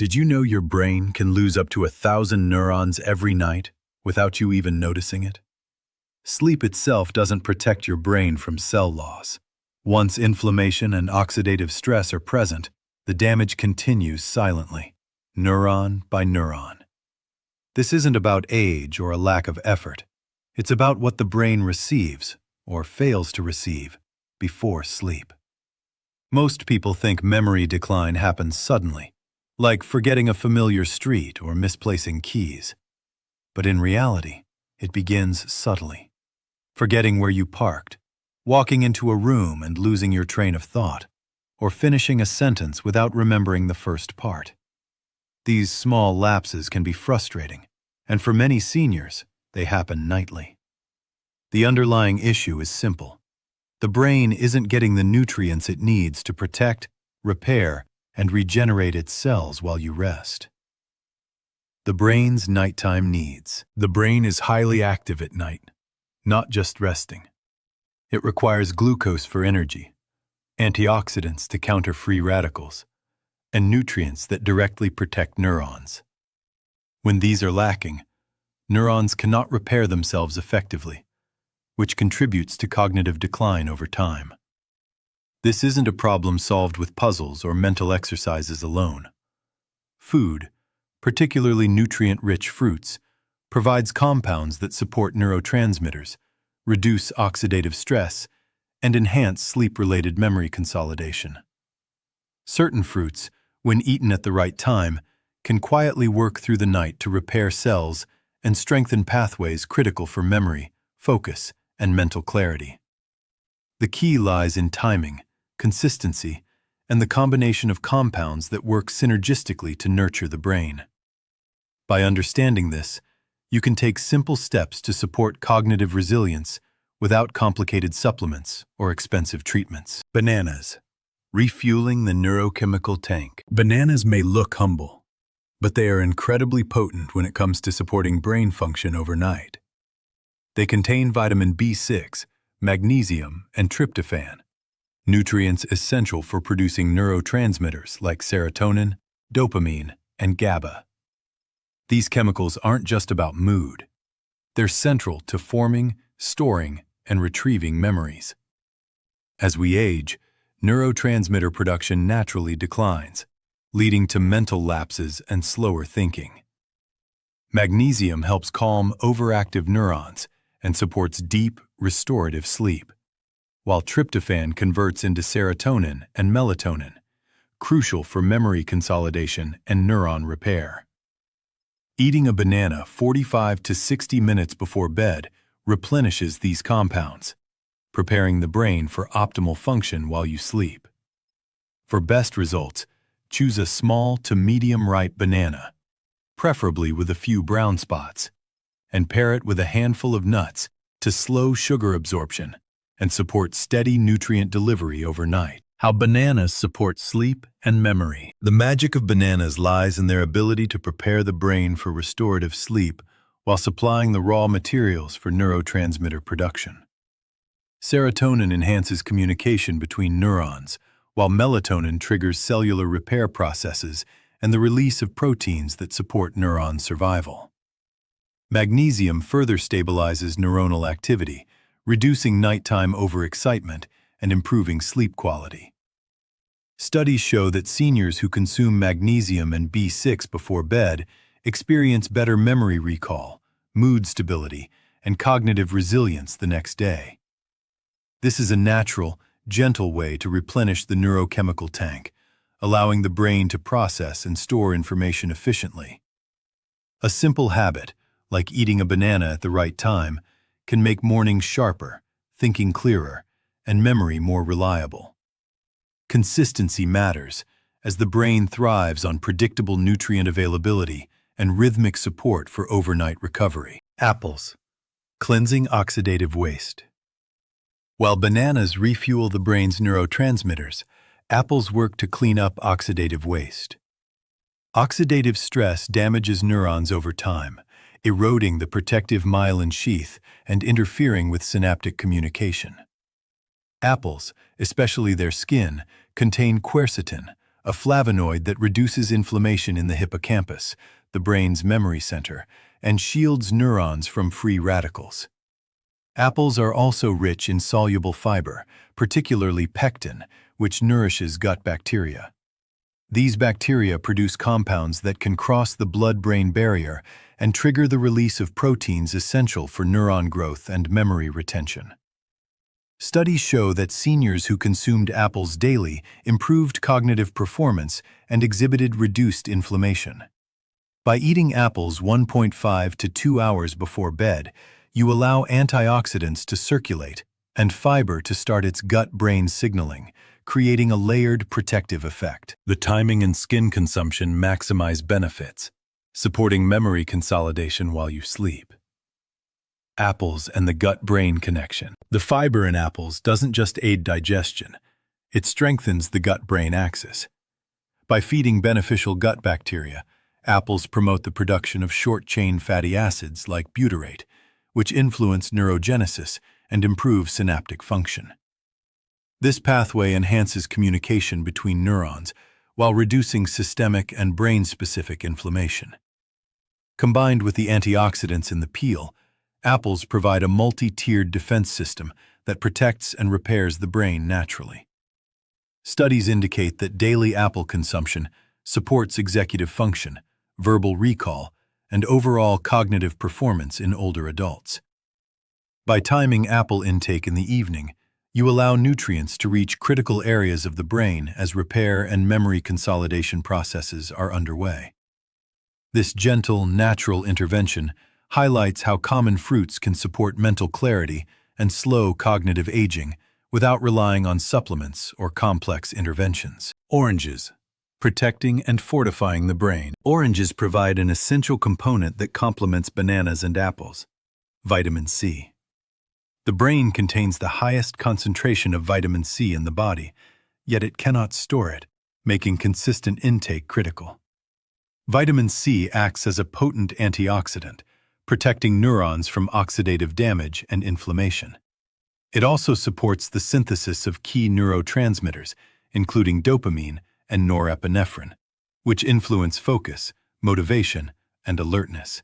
Did you know your brain can lose up to 1,000 neurons every night without you even noticing it? Sleep itself doesn't protect your brain from cell loss. Once inflammation and oxidative stress are present, the damage continues silently, neuron by neuron. This isn't about age or a lack of effort. It's about what the brain receives, or fails to receive, before sleep. Most people think memory decline happens suddenly, like forgetting a familiar street or misplacing keys. But in reality, it begins subtly. Forgetting where you parked, walking into a room and losing your train of thought, or finishing a sentence without remembering the first part. These small lapses can be frustrating, and for many seniors, they happen nightly. The underlying issue is simple. The brain isn't getting the nutrients it needs to protect, repair, and regenerate its cells while you rest. The brain's nighttime needs. The brain is highly active at night, not just resting. It requires glucose for energy, antioxidants to counter free radicals, and nutrients that directly protect neurons. When these are lacking, neurons cannot repair themselves effectively, which contributes to cognitive decline over time. This isn't a problem solved with puzzles or mental exercises alone. Food, particularly nutrient-rich fruits, provides compounds that support neurotransmitters, reduce oxidative stress, and enhance sleep-related memory consolidation. Certain fruits, when eaten at the right time, can quietly work through the night to repair cells and strengthen pathways critical for memory, focus, and mental clarity. The key lies in timing, consistency, and the combination of compounds that work synergistically to nurture the brain. By understanding this, you can take simple steps to support cognitive resilience without complicated supplements or expensive treatments. Bananas. Refueling the neurochemical tank. Bananas may look humble, but they are incredibly potent when it comes to supporting brain function overnight. They contain vitamin B6, magnesium, and tryptophan, nutrients essential for producing neurotransmitters like serotonin, dopamine, and GABA. These chemicals aren't just about mood. They're central to forming, storing, and retrieving memories. As we age, neurotransmitter production naturally declines, leading to mental lapses and slower thinking. Magnesium helps calm overactive neurons and supports deep, restorative sleep, while tryptophan converts into serotonin and melatonin, crucial for memory consolidation and neuron repair. Eating a banana 45 to 60 minutes before bed replenishes these compounds, preparing the brain for optimal function while you sleep. For best results, choose a small to medium-ripe banana, preferably with a few brown spots, and pair it with a handful of nuts to slow sugar absorption and support steady nutrient delivery overnight. How bananas support sleep and memory. The magic of bananas lies in their ability to prepare the brain for restorative sleep while supplying the raw materials for neurotransmitter production. Serotonin enhances communication between neurons, while melatonin triggers cellular repair processes and the release of proteins that support neuron survival. Magnesium further stabilizes neuronal activity, reducing nighttime overexcitement and improving sleep quality. Studies show that seniors who consume magnesium and B6 before bed experience better memory recall, mood stability, and cognitive resilience the next day. This is a natural, gentle way to replenish the neurochemical tank, allowing the brain to process and store information efficiently. A simple habit, like eating a banana at the right time, can make mornings sharper, thinking clearer, and memory more reliable. Consistency matters, as the brain thrives on predictable nutrient availability and rhythmic support for overnight recovery. Apples. Cleansing oxidative waste. While bananas refuel the brain's neurotransmitters, apples work to clean up oxidative waste. Oxidative stress damages neurons over time, eroding the protective myelin sheath and interfering with synaptic communication. Apples, especially their skin, contain quercetin, a flavonoid that reduces inflammation in the hippocampus, the brain's memory center, and shields neurons from free radicals. Apples are also rich in soluble fiber, particularly pectin, which nourishes gut bacteria. These bacteria produce compounds that can cross the blood-brain barrier and trigger the release of proteins essential for neuron growth and memory retention. Studies show that seniors who consumed apples daily improved cognitive performance and exhibited reduced inflammation. By eating apples 1.5 to 2 hours before bed, you allow antioxidants to circulate and fiber to start its gut-brain signaling, creating a layered protective effect. The timing and skin consumption maximize benefits, supporting memory consolidation while you sleep. Apples and the gut-brain connection. The fiber in apples doesn't just aid digestion, it strengthens the gut-brain axis. By feeding beneficial gut bacteria, apples promote the production of short-chain fatty acids like butyrate, which influence neurogenesis and improve synaptic function. This pathway enhances communication between neurons while reducing systemic and brain-specific inflammation. Combined with the antioxidants in the peel, apples provide a multi-tiered defense system that protects and repairs the brain naturally. Studies indicate that daily apple consumption supports executive function, verbal recall, and overall cognitive performance in older adults. By timing apple intake in the evening, you allow nutrients to reach critical areas of the brain as repair and memory consolidation processes are underway. This gentle, natural intervention highlights how common fruits can support mental clarity and slow cognitive aging without relying on supplements or complex interventions. Oranges. Protecting and fortifying the brain. Oranges provide an essential component that complements bananas and apples: vitamin C. The brain contains the highest concentration of vitamin C in the body, yet it cannot store it, making consistent intake critical. Vitamin C acts as a potent antioxidant, protecting neurons from oxidative damage and inflammation. It also supports the synthesis of key neurotransmitters, including dopamine and norepinephrine, which influence focus, motivation, and alertness.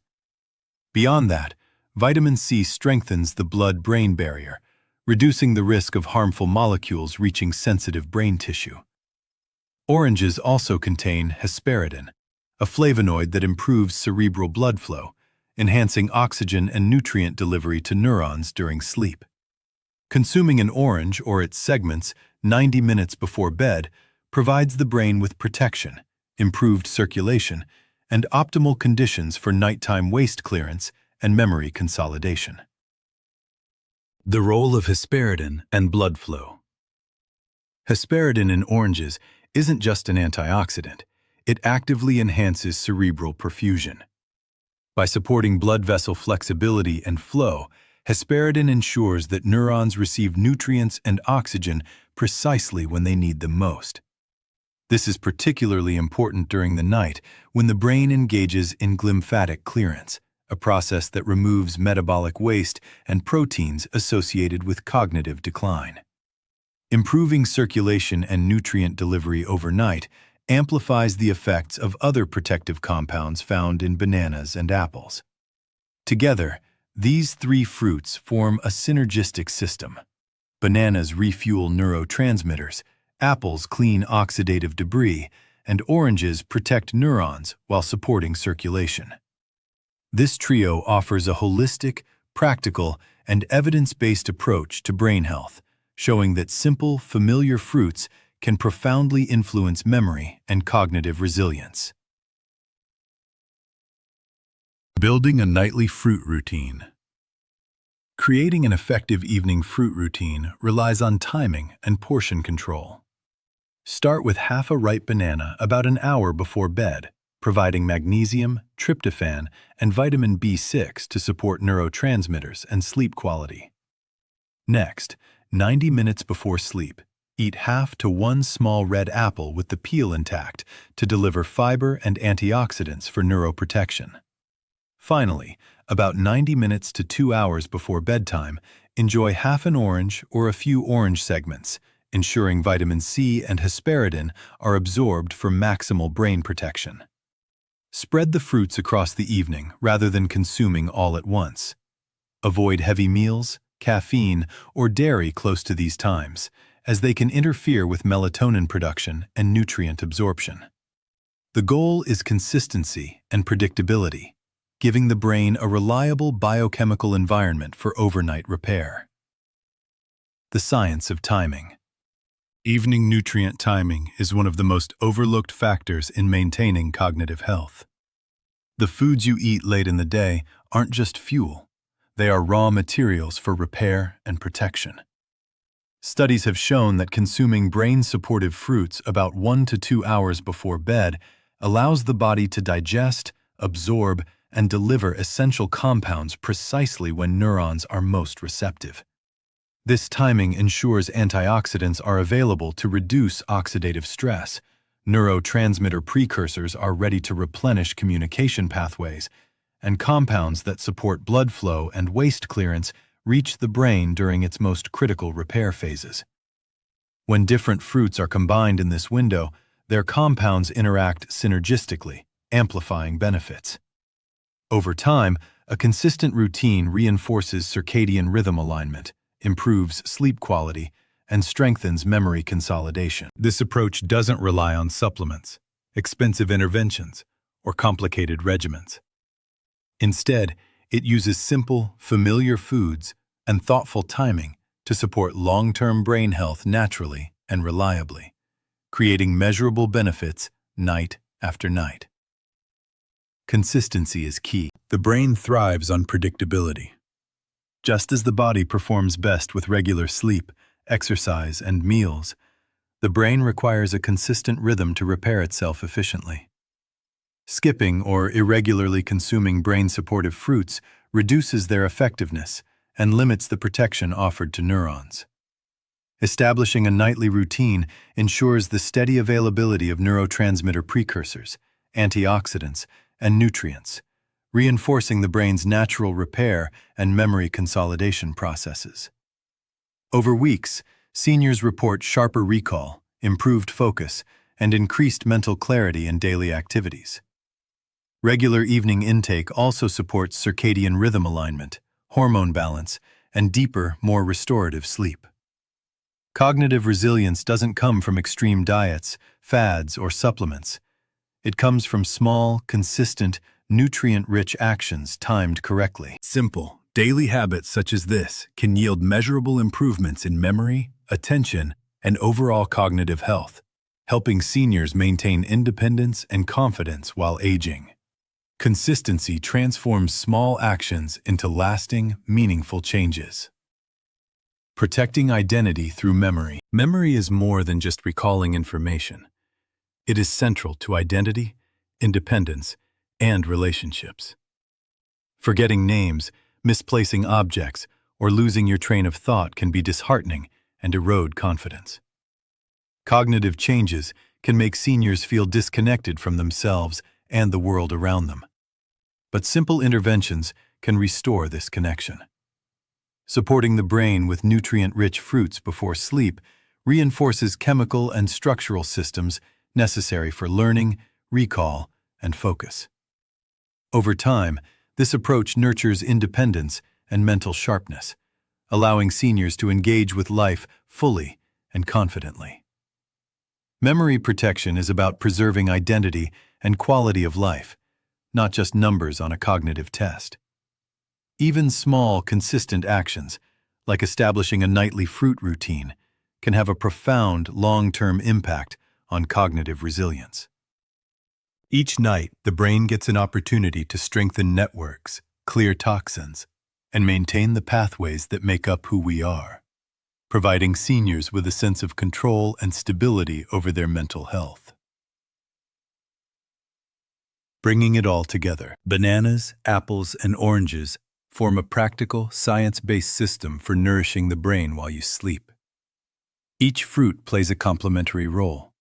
Beyond that, vitamin C strengthens the blood-brain barrier, reducing the risk of harmful molecules reaching sensitive brain tissue. Oranges also contain hesperidin, a flavonoid that improves cerebral blood flow, enhancing oxygen and nutrient delivery to neurons during sleep. Consuming an orange or its segments 90 minutes before bed provides the brain with protection, improved circulation, and optimal conditions for nighttime waste clearance and memory consolidation. The role of hesperidin and blood flow. Hesperidin in oranges isn't just an antioxidant, it actively enhances cerebral perfusion. By supporting blood vessel flexibility and flow, hesperidin ensures that neurons receive nutrients and oxygen precisely when they need them most. This is particularly important during the night when the brain engages in glymphatic clearance, a process that removes metabolic waste and proteins associated with cognitive decline. Improving circulation and nutrient delivery overnight amplifies the effects of other protective compounds found in bananas and apples. Together, these three fruits form a synergistic system. Bananas refuel neurotransmitters, apples clean oxidative debris, and oranges protect neurons while supporting circulation. This trio offers a holistic, practical, and evidence-based approach to brain health, showing that simple, familiar fruits can profoundly influence memory and cognitive resilience. Building a nightly fruit routine. Creating an effective evening fruit routine relies on timing and portion control. Start with half a ripe banana about an hour before bed, providing magnesium, tryptophan, and vitamin B6 to support neurotransmitters and sleep quality. Next, 90 minutes before sleep, eat half to one small red apple with the peel intact to deliver fiber and antioxidants for neuroprotection. Finally, about 90 minutes to 2 hours before bedtime, enjoy half an orange or a few orange segments, ensuring vitamin C and hesperidin are absorbed for maximal brain protection. Spread the fruits across the evening rather than consuming all at once. Avoid heavy meals, caffeine, or dairy close to these times, as they can interfere with melatonin production and nutrient absorption. The goal is consistency and predictability, giving the brain a reliable biochemical environment for overnight repair. The science of timing. Evening nutrient timing is one of the most overlooked factors in maintaining cognitive health. The foods you eat late in the day aren't just fuel. They are raw materials for repair and protection. Studies have shown that consuming brain-supportive fruits about 1 to 2 hours before bed allows the body to digest, absorb, and deliver essential compounds precisely when neurons are most receptive. This timing ensures antioxidants are available to reduce oxidative stress. Neurotransmitter precursors are ready to replenish communication pathways, and compounds that support blood flow and waste clearance reach the brain during its most critical repair phases. When different fruits are combined in this window, their compounds interact synergistically, amplifying benefits. Over time, a consistent routine reinforces circadian rhythm alignment, improves sleep quality, and strengthens memory consolidation. This approach doesn't rely on supplements, expensive interventions, or complicated regimens. Instead, it uses simple, familiar foods and thoughtful timing to support long-term brain health naturally and reliably, creating measurable benefits night after night. Consistency is key. The brain thrives on predictability. Just as the body performs best with regular sleep, exercise, and meals, the brain requires a consistent rhythm to repair itself efficiently. Skipping or irregularly consuming brain-supportive fruits reduces their effectiveness and limits the protection offered to neurons. Establishing a nightly routine ensures the steady availability of neurotransmitter precursors, antioxidants, and nutrients, reinforcing the brain's natural repair and memory consolidation processes. Over weeks, seniors report sharper recall, improved focus, and increased mental clarity in daily activities. Regular evening intake also supports circadian rhythm alignment, hormone balance, and deeper, more restorative sleep. Cognitive resilience doesn't come from extreme diets, fads, or supplements. It comes from small, consistent, nutrient-rich actions timed correctly. Simple, daily habits such as this can yield measurable improvements in memory, attention, and overall cognitive health, helping seniors maintain independence and confidence while aging. Consistency transforms small actions into lasting, meaningful changes. Protecting identity through memory. Memory is more than just recalling information. It is central to identity, independence, and relationships. Forgetting names, misplacing objects, or losing your train of thought can be disheartening and erode confidence. Cognitive changes can make seniors feel disconnected from themselves and the world around them. But simple interventions can restore this connection. Supporting the brain with nutrient-rich fruits before sleep reinforces chemical and structural systems necessary for learning, recall, and focus. Over time, this approach nurtures independence and mental sharpness, allowing seniors to engage with life fully and confidently. Memory protection is about preserving identity and quality of life, not just numbers on a cognitive test. Even small, consistent actions, like establishing a nightly fruit routine, can have a profound, long-term impact on cognitive resilience. Each night, the brain gets an opportunity to strengthen networks, clear toxins, and maintain the pathways that make up who we are, providing seniors with a sense of control and stability over their mental health. Bringing it all together, bananas, apples, and oranges form a practical, science-based system for nourishing the brain while you sleep. Each fruit plays a complementary role.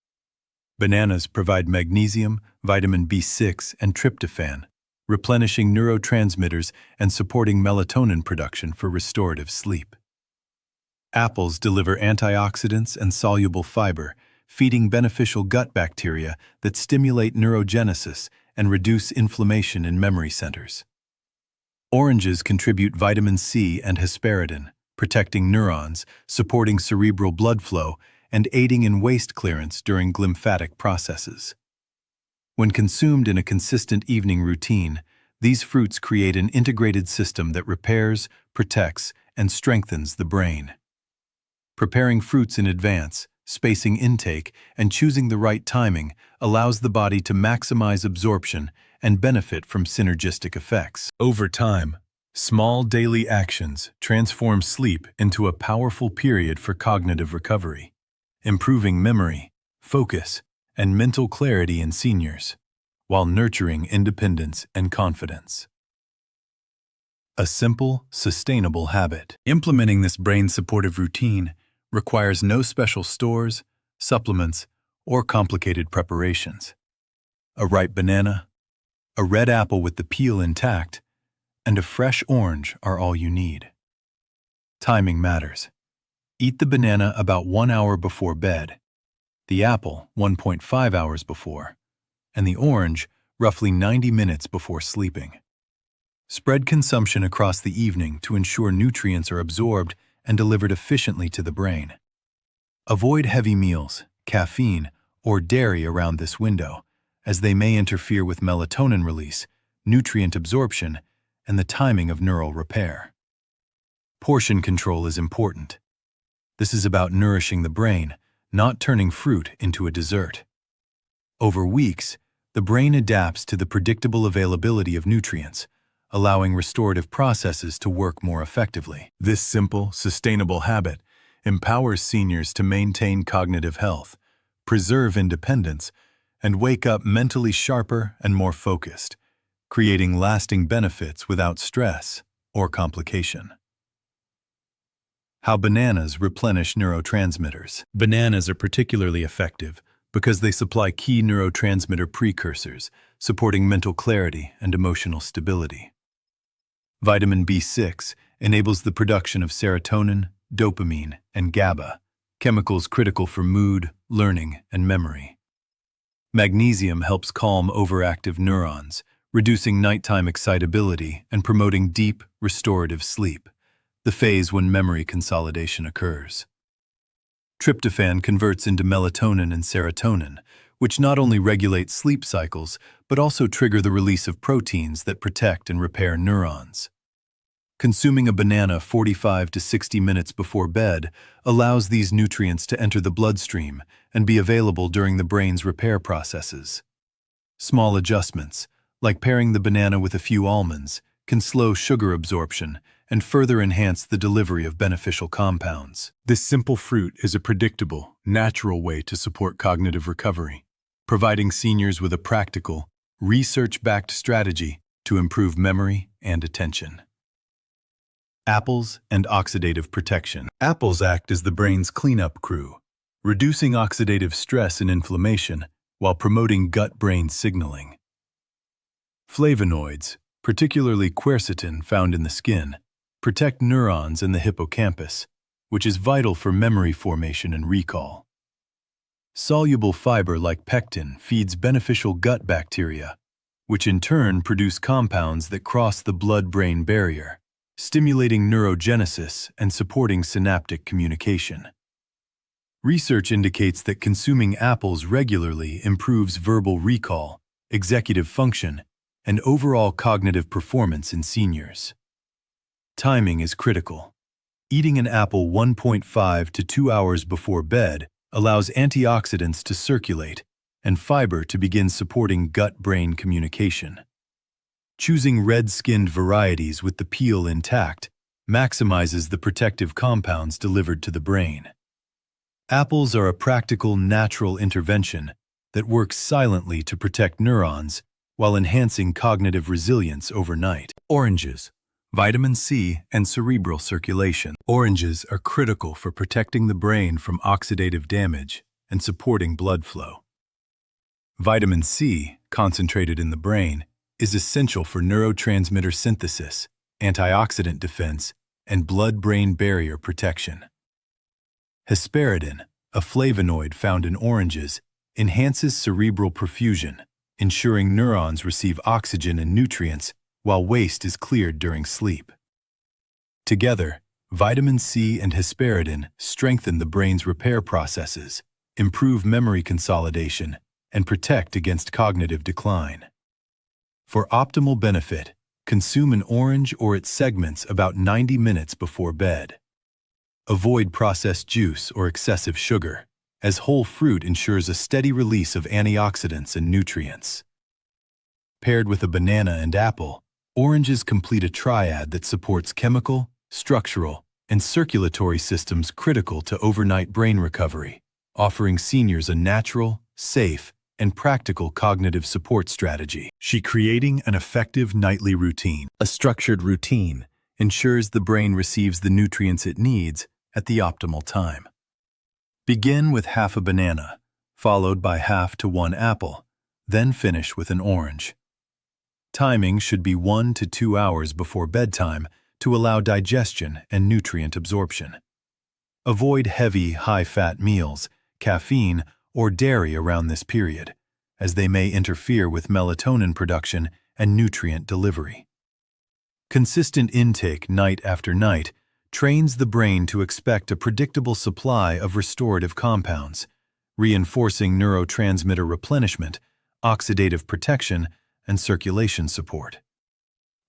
Bananas provide magnesium, vitamin B6, and tryptophan, replenishing neurotransmitters and supporting melatonin production for restorative sleep. Apples deliver antioxidants and soluble fiber, feeding beneficial gut bacteria that stimulate neurogenesis and reduce inflammation in memory centers. Oranges contribute vitamin C and hesperidin, protecting neurons, supporting cerebral blood flow, and aiding in waste clearance during glymphatic processes. When consumed in a consistent evening routine, these fruits create an integrated system that repairs, protects, and strengthens the brain. Preparing fruits in advance, spacing intake, and choosing the right timing allows the body to maximize absorption and benefit from synergistic effects. Over time, small daily actions transform sleep into a powerful period for cognitive recovery, improving memory, focus, and mental clarity in seniors, while nurturing independence and confidence. A simple, sustainable habit. Implementing this brain-supportive routine requires no special stores, supplements, or complicated preparations. A ripe banana, a red apple with the peel intact, and a fresh orange are all you need. Timing matters. Eat the banana about 1 hour before bed, the apple 1.5 hours before, and the orange roughly 90 minutes before sleeping. Spread consumption across the evening to ensure nutrients are absorbed and delivered efficiently to the brain. Avoid heavy meals, caffeine, or dairy around this window, as they may interfere with melatonin release, nutrient absorption, and the timing of neural repair. Portion control is important. This is about nourishing the brain, not turning fruit into a dessert. Over weeks, the brain adapts to the predictable availability of nutrients, allowing restorative processes to work more effectively. This simple, sustainable habit empowers seniors to maintain cognitive health, preserve independence, and wake up mentally sharper and more focused, creating lasting benefits without stress or complication. How bananas replenish neurotransmitters. Bananas are particularly effective because they supply key neurotransmitter precursors, supporting mental clarity and emotional stability. Vitamin B6 enables the production of serotonin, dopamine, and GABA, chemicals critical for mood, learning, and memory. Magnesium helps calm overactive neurons, reducing nighttime excitability and promoting deep, restorative sleep, the phase when memory consolidation occurs. Tryptophan converts into melatonin and serotonin, which not only regulate sleep cycles, but also trigger the release of proteins that protect and repair neurons. Consuming a banana 45 to 60 minutes before bed allows these nutrients to enter the bloodstream and be available during the brain's repair processes. Small adjustments, like pairing the banana with a few almonds, can slow sugar absorption and further enhance the delivery of beneficial compounds. This simple fruit is a predictable, natural way to support cognitive recovery, providing seniors with a practical, research-backed strategy to improve memory and attention. Apples and oxidative protection. Apples act as the brain's cleanup crew, reducing oxidative stress and inflammation while promoting gut-brain signaling. Flavonoids, particularly quercetin found in the skin, protect neurons in the hippocampus, which is vital for memory formation and recall. Soluble fiber like pectin feeds beneficial gut bacteria, which in turn produce compounds that cross the blood-brain barrier, stimulating neurogenesis and supporting synaptic communication. Research indicates that consuming apples regularly improves verbal recall, executive function, and overall cognitive performance in seniors. Timing is critical. Eating an apple 1.5 to 2 hours before bed allows antioxidants to circulate and fiber to begin supporting gut-brain communication. Choosing red-skinned varieties with the peel intact maximizes the protective compounds delivered to the brain. Apples are a practical, natural intervention that works silently to protect neurons while enhancing cognitive resilience overnight. Oranges, vitamin C, and cerebral circulation. Oranges are critical for protecting the brain from oxidative damage and supporting blood flow. Vitamin C, concentrated in the brain, is essential for neurotransmitter synthesis, antioxidant defense, and blood-brain barrier protection. Hesperidin, a flavonoid found in oranges, enhances cerebral perfusion, ensuring neurons receive oxygen and nutrients while waste is cleared during sleep. Together, vitamin C and hesperidin strengthen the brain's repair processes, improve memory consolidation, and protect against cognitive decline. For optimal benefit, consume an orange or its segments about 90 minutes before bed. Avoid processed juice or excessive sugar, as whole fruit ensures a steady release of antioxidants and nutrients. Paired with a banana and apple, oranges complete a triad that supports chemical, structural, and circulatory systems critical to overnight brain recovery, offering seniors a natural, safe, and practical cognitive support strategy. Creating an effective nightly routine. A structured routine ensures the brain receives the nutrients it needs at the optimal time. Begin with half a banana, followed by half to 1 apple, then finish with an orange. Timing should be 1 to 2 hours before bedtime to allow digestion and nutrient absorption. Avoid heavy, high-fat meals, caffeine, or dairy around this period, as they may interfere with melatonin production and nutrient delivery. Consistent intake night after night trains the brain to expect a predictable supply of restorative compounds, reinforcing neurotransmitter replenishment, oxidative protection, and circulation support.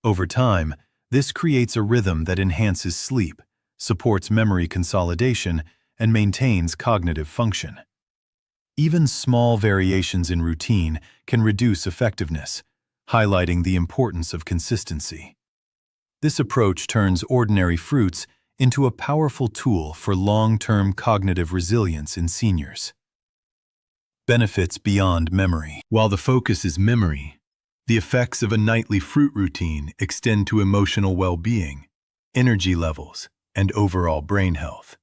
Over time, this creates a rhythm that enhances sleep, supports memory consolidation, and maintains cognitive function. Even small variations in routine can reduce effectiveness, highlighting the importance of consistency. This approach turns ordinary fruits into a powerful tool for long-term cognitive resilience in seniors. Benefits beyond memory. While the focus is memory, the effects of a nightly fruit routine extend to emotional well-being, energy levels, and overall brain health.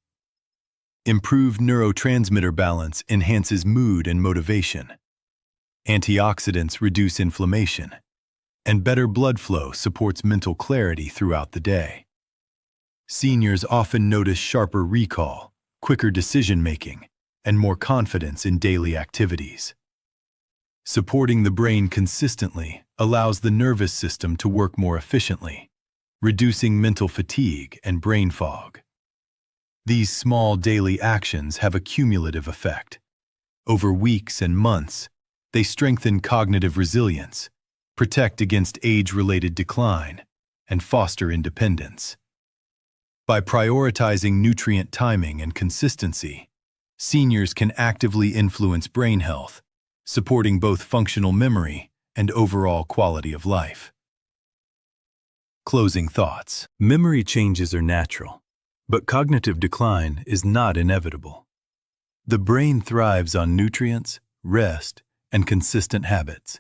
Improved neurotransmitter balance enhances mood and motivation. Antioxidants reduce inflammation, and better blood flow supports mental clarity throughout the day. Seniors often notice sharper recall, quicker decision-making, and more confidence in daily activities. Supporting the brain consistently allows the nervous system to work more efficiently, reducing mental fatigue and brain fog. These small daily actions have a cumulative effect. Over weeks and months, they strengthen cognitive resilience, protect against age-related decline, and foster independence. By prioritizing nutrient timing and consistency, seniors can actively influence brain health, supporting both functional memory and overall quality of life. Closing thoughts. Memory changes are natural, but cognitive decline is not inevitable. The brain thrives on nutrients, rest, and consistent habits,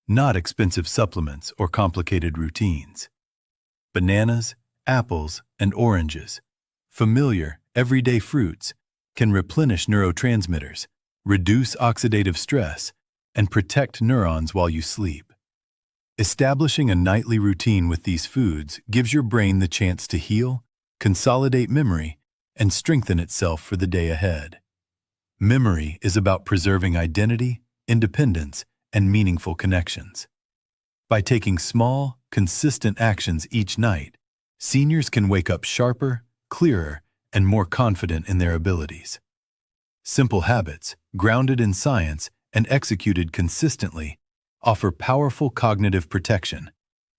not expensive supplements or complicated routines. Bananas, apples, and oranges, familiar, everyday fruits, can replenish neurotransmitters, reduce oxidative stress, and protect neurons while you sleep. Establishing a nightly routine with these foods gives your brain the chance to heal, consolidate memory, and strengthen itself for the day ahead. Memory is about preserving identity, independence, and meaningful connections. By taking small, consistent actions each night, seniors can wake up sharper, clearer, and more confident in their abilities. Simple habits, grounded in science and executed consistently, offer powerful cognitive protection,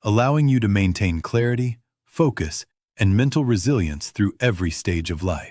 allowing you to maintain clarity, focus, and mental resilience through every stage of life.